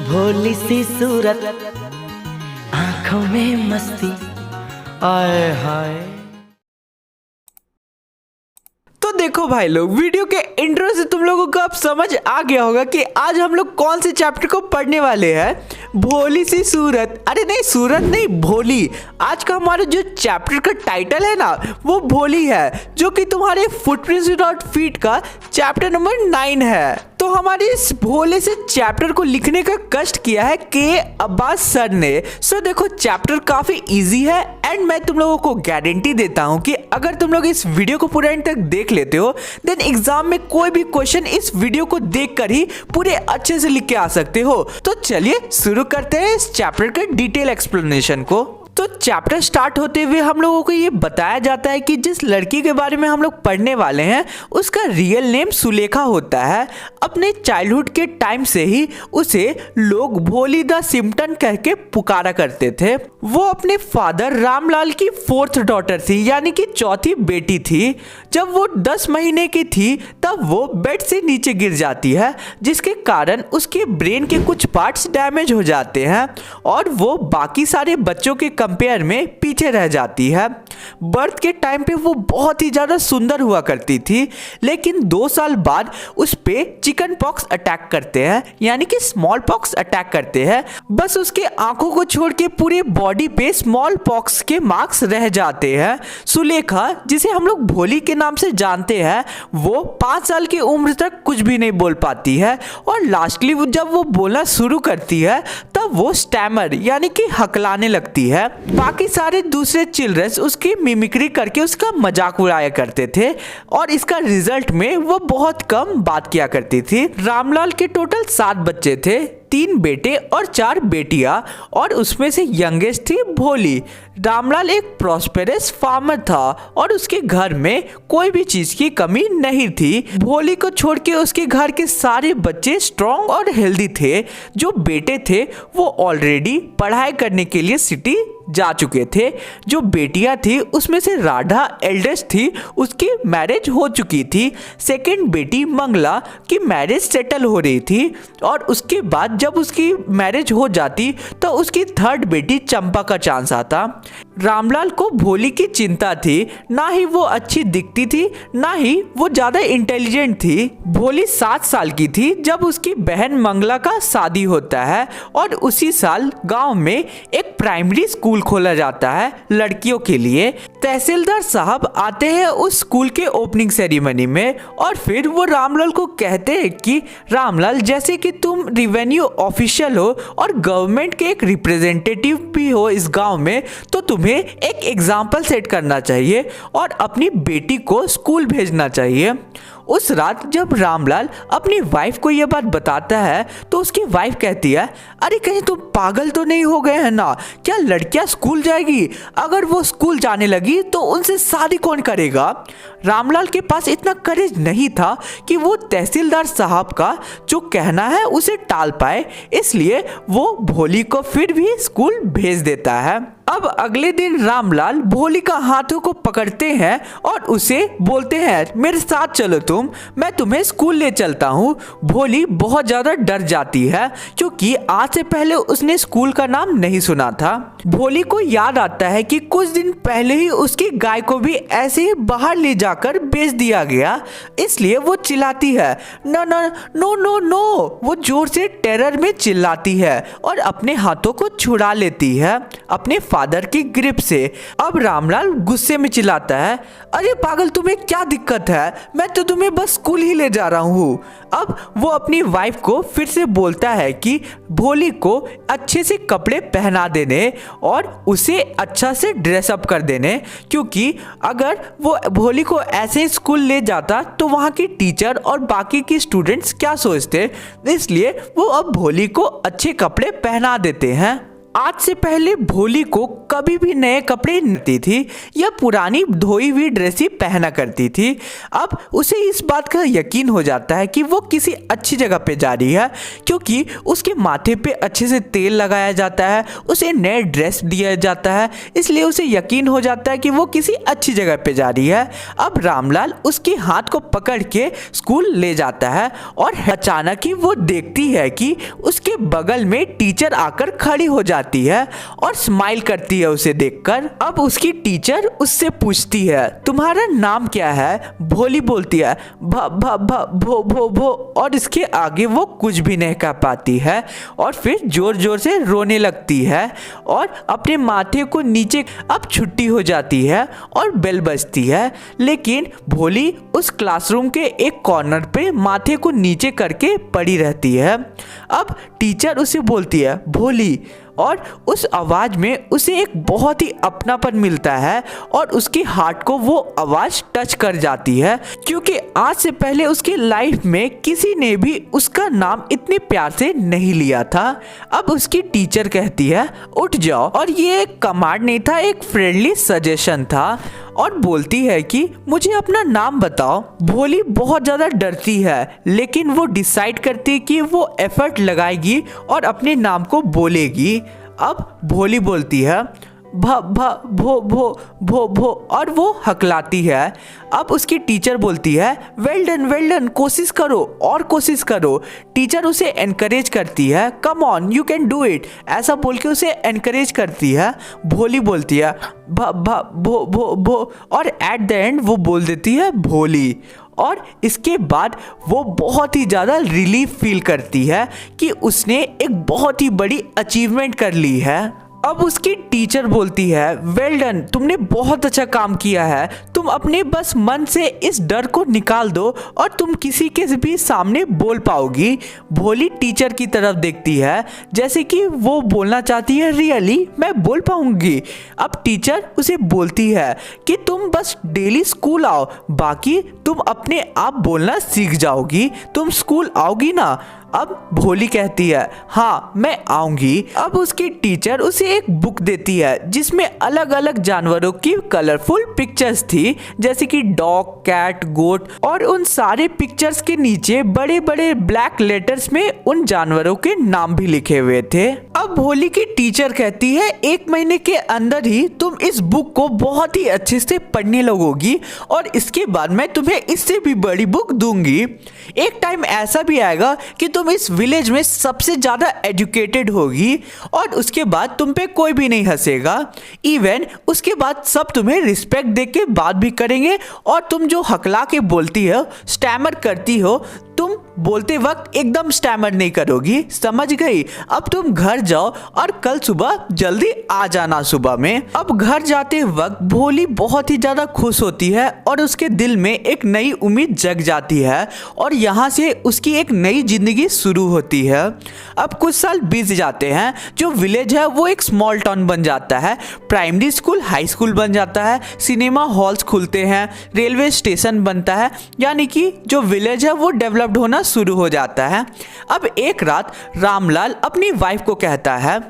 भोली सी सूरत, आंखों में मस्ती, आए हाय। तो देखो भाई लोग, वीडियो के इंट्रो से तुम लोगों को अब समझ आ गया होगा कि आज हम लोग कौन से चैप्टर को पढ़ने वाले हैं। भोली सी सूरत, अरे नहीं सूरत नहीं, भोली। आज का हमारा जो चैप्टर का टाइटल है ना, वो भोली है, जो कि तुम्हारे फुटप्रिंट्स विदाउट फीट का चैप्टर नंबर 9 है। तो हमारे इस भोले से चैप्टर को लिखने का कष्ट किया है के अब्बास सर ने। सो देखो, चैप्टर काफी इजी है एंड मैं तुम लोगों को गारंटी देता हूं कि अगर तुम लोग इस वीडियो को पूरा एंड तक देख लेते हो, देन एग्जाम में कोई भी क्वेश्चन इस वीडियो को देखकर ही पूरे अच्छे से लिख के आ सकते हो। तो चलिए शुरू करते हैं इस चैप्टर के डिटेल एक्सप्लेनेशन को। तो चैप्टर स्टार्ट होते हुए हम लोगों को ये बताया जाता है कि जिस लड़की के बारे में हम लोग पढ़ने वाले हैं उसका रियल नेम सुलेखा होता है। अपने चाइल्डहुड के टाइम से ही उसे लोग भोली द सिम्पटन कह के पुकारा करते थे। वो अपने फादर रामलाल की 4th डॉटर थी, यानी कि चौथी बेटी थी। जब वो 10 महीने की थी तब वो बेड से नीचे गिर जाती है, जिसके कारण उसके ब्रेन के कुछ पार्ट्स डैमेज हो जाते हैं और वो बाकी सारे बच्चों के कंपेयर में पीछे रह जाती है। बर्थ के टाइम पे वो बहुत ही ज़्यादा सुंदर हुआ करती थी, लेकिन 2 साल बाद उस पे चिकन पॉक्स अटैक करते हैं, यानी कि स्मॉल पॉक्स अटैक करते हैं। बस उसके आंखों को छोड़ के पूरे बॉडी पे स्मॉल पॉक्स के मार्क्स रह जाते हैं। सुलेखा, जिसे हम लोग भोली के नाम से जानते हैं, वो 5 साल की उम्र तक कुछ भी नहीं बोल पाती है और लास्टली जब वो बोलना शुरू करती है तब वो स्टैमर यानी कि हकलाने लगती है। बाकी सारे दूसरे चिल्ड्रंस उसकी मिमिक्री करके उसका मजाक उड़ाया करते थे और इसका रिजल्ट में वो बहुत कम बात किया करती थी। रामलाल के टोटल 7 बच्चे थे, 3 बेटे और 4 बेटियां, और उसमें से यंगेस्ट थी भोली। रामलाल एक प्रॉस्पेरस फार्मर था और उसके घर में कोई भी चीज की कमी नहीं थी। भोली को छोड़ के उसके घर के सारे बच्चे स्ट्रॉन्ग और हेल्दी थे। जो बेटे थे वो ऑलरेडी पढ़ाई करने के लिए सिटी जा चुके थे। जो बेटियां थी उसमें से राधा एल्डेस्ट थी, उसकी मैरिज हो चुकी थी। सेकंड बेटी मंगला की मैरिज सेटल हो रही थी और उसके बाद जब उसकी मैरिज हो जाती तो उसकी 3rd बेटी चंपा का चांस आता। रामलाल को भोली की चिंता थी, ना ही वो अच्छी दिखती थी ना ही वो ज़्यादा इंटेलिजेंट थी। भोली 7 साल की थी जब उसकी बहन मंगला का शादी होता है और उसी साल गांव में एक प्राइमरी स्कूल खोला जाता है लड़कियों के लिए। तहसीलदार साहब आते हैं उस स्कूल के ओपनिंग सेरेमनी में और फिर वो रामलाल को कहते हैं कि रामलाल, जैसे कि तुम रेवेन्यू ऑफिशियल हो और गवर्नमेंट के एक रिप्रेजेंटेटिव भी हो इस गांव में, तो तुम्हें एक एग्जाम्पल सेट करना चाहिए और अपनी बेटी को स्कूल भेजना चाहिए। उस रात जब रामलाल अपनी वाइफ को यह बात बताता है तो उसकी वाइफ कहती है, अरे कहीं तुम पागल तो नहीं हो गए हैं ना, क्या लड़कियां स्कूल जाएगी? अगर वो स्कूल जाने लगी तो उनसे शादी कौन करेगा? रामलाल के पास इतना करेज नहीं था कि वो तहसीलदार साहब का जो कहना है उसे टाल पाए, इसलिए वो भोली को फिर भी स्कूल भेज देता है। अब अगले दिन रामलाल भोली का हाथों को पकड़ते हैं और उसे बोलते हैं, मेरे साथ चलो तुम, मैं तुम्हें स्कूल ले चलता हूँ। भोली बहुत ज़्यादा डर जाती है क्योंकि आज से पहले उसने स्कूल का नाम नहीं सुना था। भोली को याद आता है कि कुछ दिन पहले ही उसकी गाय को भी ऐसे ही बाहर ले जाकर बेच दिया गया, इसलिए वो चिल्लाती है, no no no no no. वो जोर से टेरर में चिल्लाती है और अपने हाथों को छुड़ा लेती है अपने फादर की ग्रिप से। अब रामलाल गुस्से में चिल्लाता है, अरे पागल, तुम्हें क्या दिक्कत है? मैं तो तुम्हें बस स्कूल ही ले जा रहा हूँ। अब वो अपनी वाइफ को फिर से बोलता है कि भोली को अच्छे से कपड़े पहना देने और उसे अच्छा से ड्रेसअप कर देने, क्योंकि अगर वो भोली को ऐसे स्कूल ले जाता तो वहाँ की टीचर और बाकी की स्टूडेंट्स क्या सोचते, इसलिए वो अब भोली को अच्छे कपड़े पहना देते हैं। आज से पहले भोली को कभी भी नए कपड़े नहीं थी या पुरानी धोई हुई ड्रेस ही पहना करती थी। अब उसे इस बात का यकीन हो जाता है कि वो किसी अच्छी जगह पे जा रही है, क्योंकि उसके माथे पे अच्छे से तेल लगाया जाता है, उसे नए ड्रेस दिया जाता है, इसलिए उसे यकीन हो जाता है कि वो किसी अच्छी जगह पे जा रही है। अब रामलाल उसके हाथ को पकड़ के स्कूल ले जाता है और अचानक ही वो देखती है कि उसके बगल में टीचर आकर खड़ी हो जाती है और स्माइल करती है उसे देखकर। अब उसकी टीचर उससे पूछती है, तुम्हारा नाम क्या है? भोली बोलती है, भ भ भ भो भो भो, और इसके आगे वो कुछ भी नहीं कह पाती है और फिर जोर जोर से रोने लगती है और अपने माथे को नीचे। अब छुट्टी हो जाती है और बेल बजती है, लेकिन भोली उस क्लासरूम के एक कॉर्नर पे माथे को नीचे करके पड़ी रहती है। अब टीचर उसे बोलती है, भोली, और उस आवाज़ में उसे एक बहुत ही अपनापन मिलता है और उसकी हार्ट को वो आवाज़ टच कर जाती है, क्योंकि आज से पहले उसकी लाइफ में किसी ने भी उसका नाम इतने प्यार से नहीं लिया था। अब उसकी टीचर कहती है, उठ जाओ, और ये एक कमांड नहीं था, एक फ्रेंडली सजेशन था, और बोलती है कि मुझे अपना नाम बताओ। भोली बहुत ज़्यादा डरती है, लेकिन वो डिसाइड करती है कि वो एफर्ट लगाएगी और अपने नाम को बोलेगी। अब भोली बोलती है, भ भ भो भो भो भो, और वो हकलाती है। अब उसकी टीचर बोलती है, वेल डन, कोशिश करो और कोशिश करो। टीचर उसे एनकरेज करती है, come on, you can do it, ऐसा बोल के उसे एनकरेज करती है। भोली बोलती है, भ भ भो भो भो, और एट द एंड वो बोल देती है भोली। और इसके बाद वो बहुत ही ज़्यादा रिलीफ फील करती है कि उसने एक बहुत ही बड़ी अचीवमेंट कर ली है। अब उसकी टीचर बोलती है, वेल डन, तुमने बहुत अच्छा काम किया है, तुम अपने बस मन से इस डर को निकाल दो और तुम किसी के भी सामने बोल पाओगी। भोली टीचर की तरफ देखती है जैसे कि वो बोलना चाहती है, रियली मैं बोल पाऊंगी। अब टीचर उसे बोलती है कि तुम बस डेली स्कूल आओ, बाकी तुम अपने आप बोलना सीख जाओगी, तुम स्कूल आओगी ना? अब भोली कहती है, हाँ मैं आऊंगी। अब उसकी टीचर उसे एक बुक देती है जिसमें अलग अलग जानवरों की कलरफुल पिक्चर्स थी, जैसे कि डॉग, कैट, गोट, और उन सारे पिक्चर्स के नीचे बड़े बड़े ब्लैक लेटर्स में उन जानवरों के नाम भी लिखे हुए थे। अब भोली की टीचर कहती है, 1 महीने के अंदर ही तुम इस बुक को बहुत ही अच्छे से पढ़ने लगोगी और इसके बाद मैं तुम्हें इससे भी बड़ी बुक दूंगी। एक टाइम ऐसा भी आएगा कि तुम इस विलेज में सबसे ज्यादा एजुकेटेड होगी और उसके बाद तुम पे कोई भी नहीं हंसेगा। इवन उसके बाद सब तुम्हें रिस्पेक्ट दे के बात भी करेंगे और तुम जो हकला के बोलती हो, स्टैमर करती हो, तुम बोलते वक्त एकदम स्टैमर नहीं करोगी, समझ गई? अब तुम घर जाओ और कल सुबह जल्दी आ जाना सुबह में। अब घर जाते वक्त भोली बहुत ही ज्यादा खुश होती है और उसके दिल में एक नई उम्मीद जग जाती है और यहाँ से उसकी एक नई जिंदगी शुरू होती है। अब कुछ साल बीत जाते हैं, जो विलेज है वो एक स्मॉल टाउन बन जाता है, प्राइमरी स्कूल हाई स्कूल बन जाता है, सिनेमा हॉल्स खुलते हैं, रेलवे स्टेशन बनता है, यानी कि जो विलेज है वो डेवलप होना शुरू हो जाता है। अब एक रात रामलाल अपनी वाइफ को कहता है,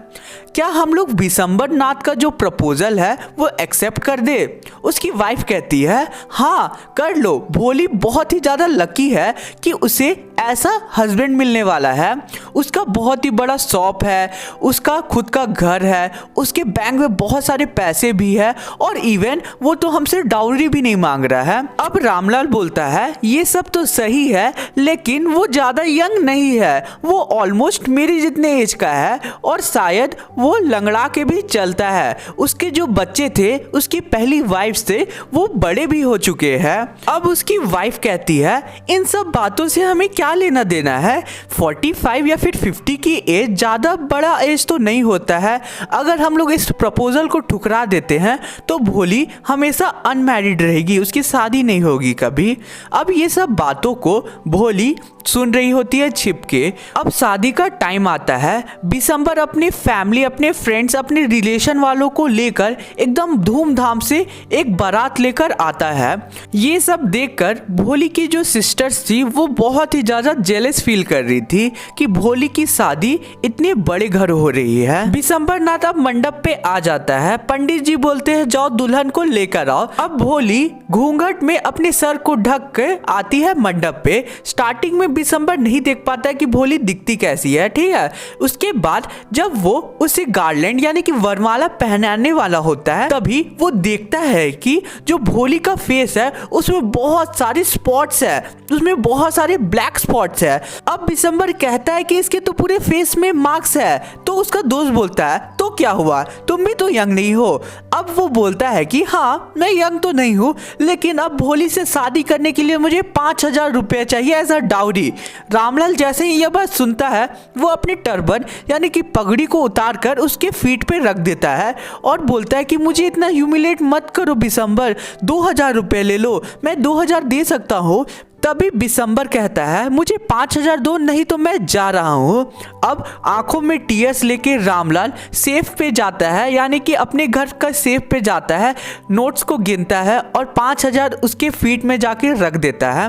क्या हम लोग विशंबर नाथ का जो प्रपोजल है वो एक्सेप्ट कर दे? उसकी वाइफ कहती है, हाँ कर लो, भोली बहुत ही ज़्यादा लकी है कि उसे ऐसा हस्बैंड मिलने वाला है। उसका बहुत ही बड़ा शॉप है, उसका खुद का घर है, उसके बैंक में बहुत सारे पैसे भी है और इवन वो तो हमसे डाउरी भी नहीं मांग रहा है। अब रामलाल बोलता है, ये सब तो सही है, लेकिन वो ज़्यादा यंग नहीं है, वो ऑलमोस्ट मेरी जितने एज का है और शायद वो लंगड़ा के भी चलता है। उसके जो बच्चे थे उसकी पहली वाइफ से वो बड़े भी हो चुके हैं। अब उसकी वाइफ कहती है, इन सब बातों से हमें क्या लेना देना है? 45 या फिर 50 की एज ज़्यादा बड़ा एज तो नहीं होता है। अगर हम लोग इस प्रपोजल को ठुकरा देते हैं तो भोली हमेशा अनमैरिड रहेगी, उसकी शादी नहीं होगी कभी। अब ये सब बातों को भोली सुन रही होती है छिप के। अब शादी का टाइम आता है। दिसंबर अपनी फैमिली, अपने फ्रेंड्स, अपने रिलेशन वालों को लेकर एकदम धूमधाम से एक बारात लेकर आता है। ये सब देखकर भोली की जो सिस्टर्स थी वो बहुत ही ज्यादा जेलस फील कर रही थी कि भोली की शादी इतने बड़े घर हो रही है। दिसंबर नाथ अब मंडप पे आ जाता है। पंडित जी बोलते हैं जाओ दुल्हन को लेकर आओ। अब भोली घूंघट में अपने सर को ढक के आती है मंडप पे। स्टार्टिंग में दिसंबर नहीं देख पाता है कि भोली दिखती कैसी है, ठीक है। उसके बाद जब वो उसे गार्लैंड यानी कि वरमाला पहनाने वाला होता है तभी वो देखता है कि जो भोली का फेस है उसमें बहुत सारे स्पॉट्स है, उसमें बहुत सारे ब्लैक स्पॉट्स है। अब दिसंबर कहता है कि इसके तो पूरे फेस में मार्क्स है। तो उसका दोस्त बोलता है तो क्या हुआ, तुम भी तो यंग नहीं हो। अब वो बोलता है कि हाँ मैं यंग तो नहीं हूँ, लेकिन अब भोली से शादी करने के लिए मुझे 5,000 रुपये चाहिए एज अ डाउरी। रामलाल जैसे ही यह बात सुनता है वो अपने टर्बन यानी कि पगड़ी को उतार कर उसके फीट पे रख देता है और बोलता है कि मुझे इतना ह्यूमिलेट मत करो दिसंबर, 2,000 रुपये ले लो, मैं 2,000 दे सकता हूँ। तभी दिसंबर कहता है मुझे 5,000 दो, नहीं तो मैं जा रहा हूँ। अब आंखों में टीयर्स लेके रामलाल सेफ पे जाता है यानी कि अपने घर का सेफ पे जाता है, नोट्स को गिनता है और 5,000 उसके फीट में जाके रख देता है।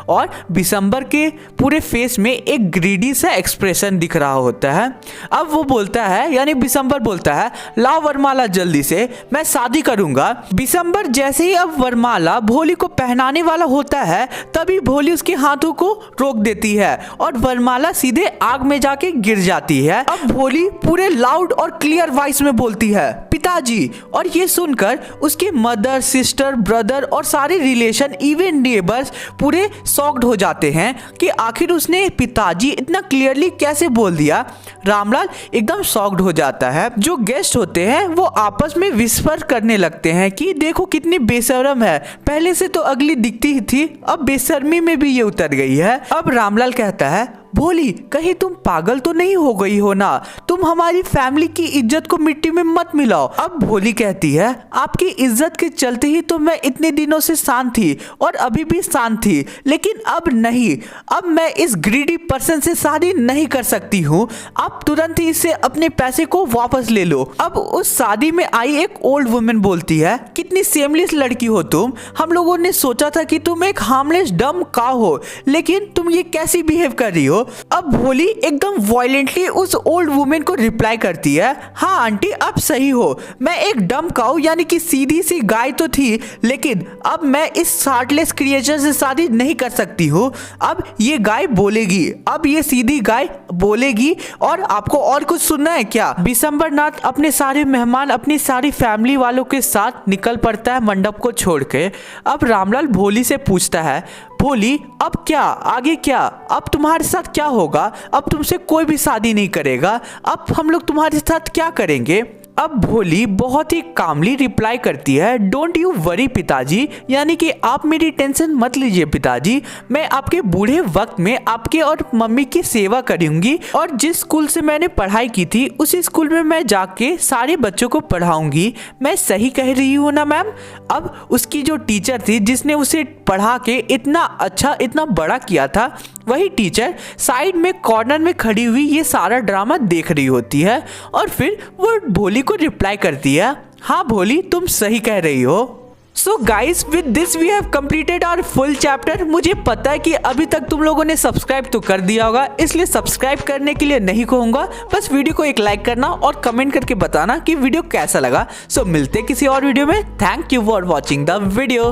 और दिसंबर के पूरे फेस में एक ग्रीडी सा एक्सप्रेशन दिख रहा होता है। अब वो बोलता है यानी दिसंबर बोलता है लाओ वरमाला जल्दी से, मैं शादी करूंगा। दिसंबर जैसे ही अब वरमाला भोली को पहनाने वाला होता है तभी भोली उसके हाथों को रोक देती है और वरमाला सीधे आग में जाके गिर जाती है। अब भोली पूरे लाउड और क्लियर वॉइस में बोलती है पिताजी। और ये सुनकर उसके मदर, सिस्टर, ब्रदर और सारे रिलेशन इवन नेबर्स पूरे शॉक्ड हो जाते हैं कि आखिर उसने पिताजी इतना क्लियरली कैसे बोल दिया। रामलाल एकदम शॉक्ड हो जाता है। जो गेस्ट होते हैं वो आपस में विस्पर करने लगते हैं कि देखो कितनी बेशर्म है, पहले से तो अगली दिखती ही थी, अब बेशर्मी में भी ये उतर गई है। अब रामलाल कहता है भोली कहीं तुम पागल तो नहीं हो गई हो ना, तुम हमारी फैमिली की इज्जत को मिट्टी में मत मिलाओ। अब भोली कहती है आपकी इज्जत के चलते ही तो मैं इतने दिनों से शांत थी और अभी भी शांत थी, लेकिन अब नहीं, अब मैं इस ग्रीडी पर्सन से शादी नहीं कर सकती हूँ। आप तुरंत ही इससे अपने पैसे को वापस ले लो। अब उस शादी में आई एक ओल्ड वुमेन बोलती है कितनी सेमलेस लड़की हो तुम, हम लोगों ने सोचा था कि तुम एक हार्मलेस डम काऊ हो, लेकिन तुम ये कैसी बिहेव कर रही हो। अब भोली एकदम वायलेंटली उस ओल्ड वुमेन को रिप्लाई करती है हाँ आंटी आप सही हो, मैं एक डम काऊ यानी कि सीधी सी गाय तो थी, लेकिन अब मैं इस हार्टलेस क्रिएचर से शादी नहीं कर सकती हूँ। अब ये गाय बोलेगी, अब ये सीधी गाय बोलेगी। और आपको और कुछ सुनना है क्या? दिसंबर नाथ अपने सारे मेहमान, अपनी सारी फैमिली वालों के साथ निकल पड़ता है मंडप को छोड़ के। अब रामलाल भोली से पूछता है भोली अब क्या, आगे क्या, अब तुम्हारे साथ क्या होगा? अब तुमसे कोई भी शादी नहीं करेगा, अब हम लोग तुम्हारे साथ क्या करेंगे? अब भोली बहुत ही कामली रिप्लाई करती है डोंट यू वरी पिताजी, यानी कि आप मेरी टेंशन मत लीजिए पिताजी, मैं आपके बूढ़े वक्त में आपके और मम्मी की सेवा करूंगी और जिस स्कूल से मैंने पढ़ाई की थी उसी स्कूल में मैं जाके सारे बच्चों को पढ़ाऊंगी। मैं सही कह रही हूँ ना मैम? अब उसकी जो टीचर थी जिसने उसे पढ़ा के इतना अच्छा, इतना बड़ा किया था, वही टीचर साइड में कॉर्नर में खड़ी हुई ये सारा ड्रामा देख रही होती है और फिर वो भोली को रिप्लाई करती है हाँ भोली तुम सही कह रही हो। So guys with this we have completed our full chapter. मुझे पता है कि अभी तक तुम लोगों ने सब्सक्राइब तो कर दिया होगा, इसलिए सब्सक्राइब करने के लिए नहीं कहूँगा, बस वीडियो को एक लाइक करना और कमेंट करके बताना कि वीडियो कैसा लगा। सो मिलते किसी और वीडियो में। Thank you for watching the video.